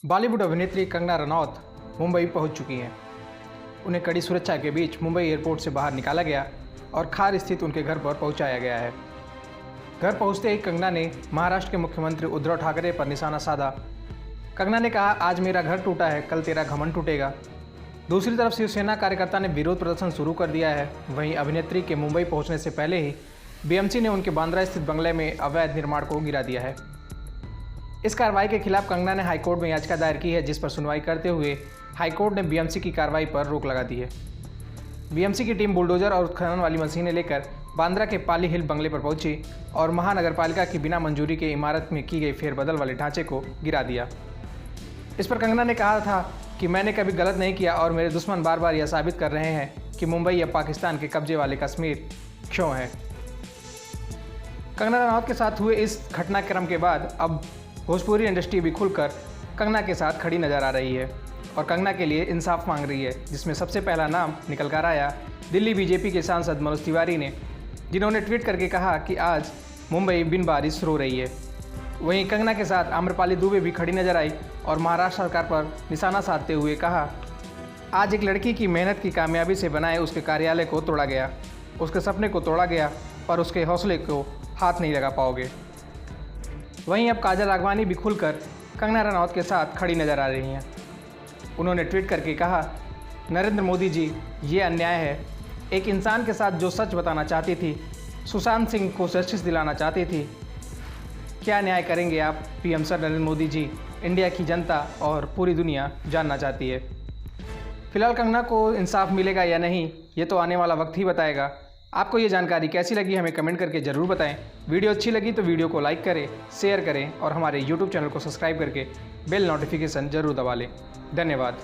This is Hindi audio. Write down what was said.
बॉलीवुड अभिनेत्री कंगना रनौत मुंबई पहुंच चुकी हैं। उन्हें कड़ी सुरक्षा के बीच मुंबई एयरपोर्ट से बाहर निकाला गया और खार स्थित उनके घर पर पहुंचाया गया है। घर पहुंचते ही कंगना ने महाराष्ट्र के मुख्यमंत्री उद्धव ठाकरे पर निशाना साधा। कंगना ने कहा, आज मेरा घर टूटा है, कल तेरा घमंड टूटेगा। दूसरी तरफ शिवसेना कार्यकर्ता ने विरोध प्रदर्शन शुरू कर दिया है। वहीं अभिनेत्री के मुंबई पहुंचने से पहले ही बीएमसी ने उनके बांद्रा स्थित बंगले में अवैध निर्माण को गिरा दिया है। इस कार्रवाई के खिलाफ कंगना ने हाईकोर्ट में याचिका दायर की है, जिस पर सुनवाई करते हुए हाईकोर्ट ने बीएमसी की कार्रवाई पर रोक लगा दी है। बीएमसी की टीम बुलडोजर और उत्खनन वाली मशीनें लेकर बांद्रा के पाली हिल बंगले पर पहुंची और महानगरपालिका की बिना मंजूरी के इमारत में की गई फेरबदल वाले ढांचे को गिरा दिया। इस पर कंगना ने कहा था कि मैंने कभी गलत नहीं किया और मेरे दुश्मन बार बार यह साबित कर रहे हैं कि मुंबई या पाकिस्तान के कब्जे वाले कश्मीर क्यों है। कंगना रनौत के साथ हुए इस घटनाक्रम के बाद अब भोजपुरी इंडस्ट्री भी खुलकर कंगना के साथ खड़ी नजर आ रही है और कंगना के लिए इंसाफ मांग रही है, जिसमें सबसे पहला नाम निकल कर आया दिल्ली बीजेपी के सांसद मनोज तिवारी ने, जिन्होंने ट्वीट करके कहा कि आज मुंबई बिन बारिश रो रही है। वहीं कंगना के साथ आम्रपाली दुबे भी खड़ी नजर आई और महाराष्ट्र सरकार पर निशाना साधते हुए कहा, आज एक लड़की की मेहनत की कामयाबी से बनाए उसके कार्यालय को तोड़ा गया, उसके सपने को तोड़ा गया, पर उसके हौसले को हाथ नहीं लगा पाओगे। वहीं अब काजल राघवानी भी खुलकर कंगना रनौत के साथ खड़ी नजर आ रही हैं। उन्होंने ट्वीट करके कहा, नरेंद्र मोदी जी, ये अन्याय है। एक इंसान के साथ जो सच बताना चाहती थी, सुशांत सिंह को जस्टिस दिलाना चाहती थी, क्या न्याय करेंगे आप PM sir Narendra Modi ji? India की जनता और पूरी दुनिया जानना चाहती है। फिलहाल कंगना को इंसाफ मिलेगा या नहीं, ये तो आने वाला वक्त ही बताएगा। आपको ये जानकारी कैसी लगी हमें कमेंट करके ज़रूर बताएं। वीडियो अच्छी लगी तो वीडियो को लाइक करें, शेयर करें और हमारे यूट्यूब चैनल को सब्सक्राइब करके बेल नोटिफिकेशन ज़रूर दबा लें। धन्यवाद।